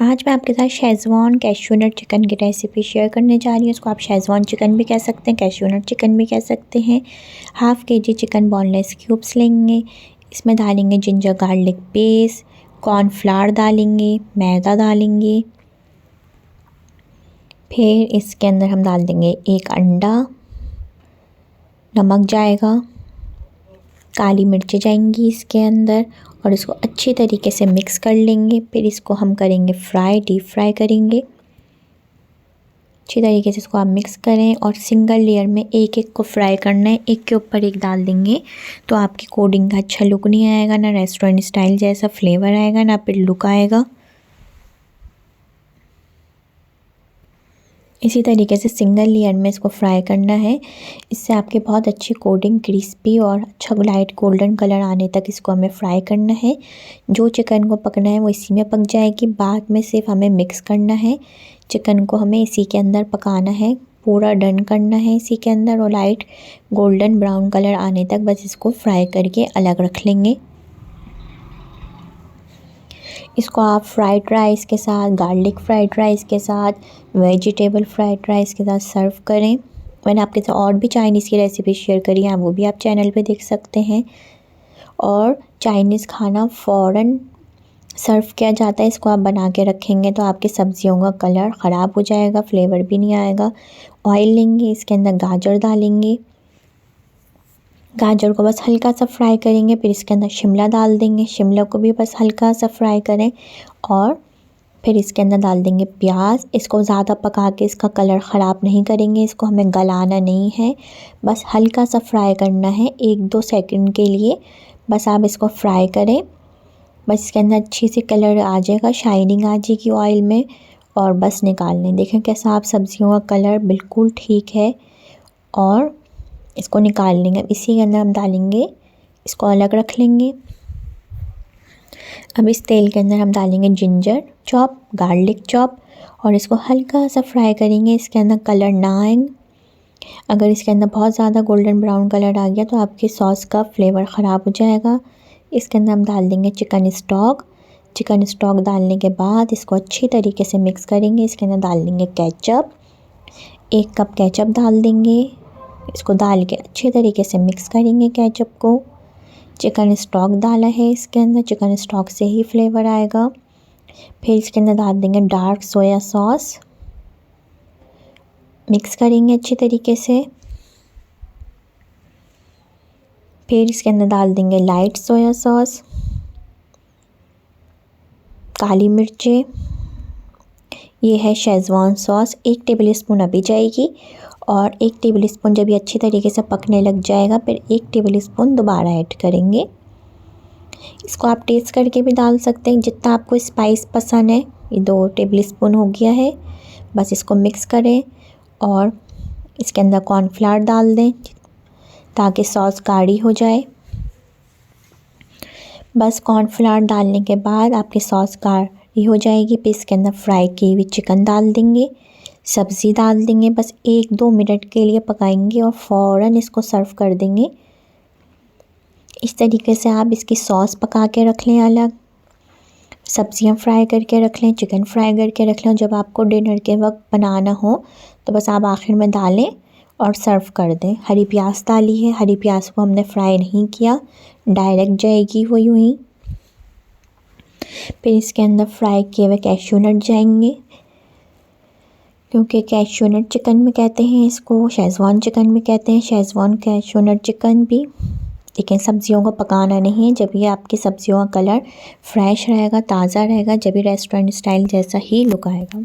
आज मैं आपके साथ शेज़वान कैश्यू नट चिकन की रेसिपी शेयर करने जा रही हूँ। इसको आप शेज़वान चिकन भी कह सकते हैं, कैश्यू नट चिकन भी कह सकते हैं। Half KG chicken boneless cubes लेंगे। इसमें डालेंगे जिंजर गार्लिक पेस्ट, कॉर्नफ्लावर डालेंगे, मैदा डालेंगे। फिर इसके अंदर हम डाल देंगे एक अंडा, नमक जाएगा, काली मिर्चें जाएंगी इसके अंदर और इसको अच्छी तरीके से मिक्स कर लेंगे। फिर इसको हम करेंगे फ्राई, डीप फ्राई करेंगे। अच्छी तरीके से इसको आप मिक्स करें और सिंगल लेयर में एक एक को फ्राई करना है, एक के ऊपर एक डाल देंगे तो आपकी कोडिंग का अच्छा लुक नहीं आएगा, ना रेस्टोरेंट स्टाइल जैसा फ्लेवर आएगा, ना फिर लुक आएगा। इसी तरीके से सिंगल लेयर में इसको फ्राई करना है। इससे आपके बहुत अच्छी कोटिंग क्रिस्पी और अच्छा लाइट गोल्डन कलर आने तक इसको हमें फ्राई करना है। जो चिकन को पकना है वो इसी में पक जाएगी। बाद में सिर्फ हमें मिक्स करना है, चिकन को हमें इसी के अंदर पकाना है, पूरा डन करना है इसी के अंदर और लाइट गोल्डन ब्राउन कलर आने तक बस इसको फ्राई करके अलग रख लेंगे। इसको आप फ्राइड राइस के साथ, गार्लिक फ्राइड राइस के साथ, वेजिटेबल फ्राइड राइस के साथ सर्व करें। मैंने आपके साथ और भी चाइनीज़ की रेसिपी शेयर करी है, वो भी आप चैनल पे देख सकते हैं। और चाइनीज़ खाना फ़ौरन सर्व किया जाता है। इसको आप बना के रखेंगे तो आपकी सब्जियों का कलर ख़राब हो जाएगा, फ्लेवर भी नहीं आएगा। ऑयल लेंगे, इसके अंदर गाजर डालेंगे, गाजर को बस हल्का सा फ्राई करेंगे। फिर इसके अंदर शिमला डाल देंगे, शिमला को भी बस हल्का सा फ्राई करें और फिर इसके अंदर डाल देंगे प्याज। इसको ज़्यादा पका के इसका कलर ख़राब नहीं करेंगे, इसको हमें गलाना नहीं है, बस हल्का सा फ्राई करना है 1-2 सेकंड के लिए। बस आप इसको फ्राई करें, बस इसके अंदर अच्छी सी कलर आ जाएगा, शाइनिंग आ जाएगी ऑयल में और बस निकाल लें। देखें कैसा आप सब्जियों का कलर बिल्कुल ठीक है और इसको निकाल लेंगे। अब इसी के अंदर हम डालेंगे, इसको अलग रख लेंगे। अब इस तेल के अंदर हम डालेंगे जिंजर चॉप, गार्लिक चॉप और इसको हल्का सा फ्राई करेंगे। इसके अंदर कलर ना आए, अगर इसके अंदर बहुत ज़्यादा गोल्डन ब्राउन कलर आ गया तो आपकी सॉस का फ्लेवर ख़राब हो जाएगा। इसके अंदर हम डाल देंगे चिकन स्टॉक। चिकन स्टॉक डालने के बाद इसको अच्छी तरीके से मिक्स करेंगे। इसके अंदर डाल देंगे केचप, 1 कप केचप डाल देंगे। इसको डाल के अच्छे तरीके से मिक्स करेंगे केचप को। चिकन स्टॉक डाला है इसके अंदर, चिकन स्टॉक से ही फ्लेवर आएगा। फिर इसके अंदर डाल देंगे डार्क सोया सॉस, मिक्स करेंगे अच्छी तरीके से। फिर इसके अंदर डाल देंगे लाइट सोया सॉस, काली मिर्चें, ये है शेज़वान सॉस, 1 टेबलस्पून अभी जाएगी और 1 टेबलस्पून जब ये अच्छी तरीके से पकने लग जाएगा फिर 1 टेबलस्पून दोबारा ऐड करेंगे। इसको आप टेस्ट करके भी डाल सकते हैं जितना आपको स्पाइस पसंद है। ये 2 टेबलस्पून हो गया है। बस इसको मिक्स करें और इसके अंदर कॉर्नफ्लावर डाल दें ताकि सॉस गाढ़ी हो जाए। बस कॉर्नफ्लावर डालने के बाद आपकी सॉस गाढ़ी हो जाएगी। फिर इसके अंदर फ्राई की हुई चिकन डाल देंगे, सब्ज़ी डाल देंगे, बस 1-2 मिनट के लिए पकाएंगे और फ़ौरन इसको सर्व कर देंगे। इस तरीके से आप इसकी सॉस पका के रख लें अलग, सब्जियां फ्राई करके रख लें, चिकन फ्राई करके रख लें। जब आपको डिनर के वक्त बनाना हो तो बस आप आखिर में डालें और सर्व कर दें। हरी प्याज डाली है, हरी प्याज को हमने फ्राई नहीं किया, डायरेक्ट जाएगी वो यूँ ही। फिर इसके अंदर फ्राई किए हुए कैश्यू नट जाएंगे, क्योंकि कैश्यू नट चिकन में कहते हैं इसको, शेज़वान चिकन में कहते हैं, शेज़वान कैश्यू नट चिकन भी। लेकिन सब्जियों को पकाना नहीं है, जब ये आपकी सब्जियों का कलर फ्रेश रहेगा, ताज़ा रहेगा, जब भी रेस्टोरेंट स्टाइल जैसा ही लुक आएगा।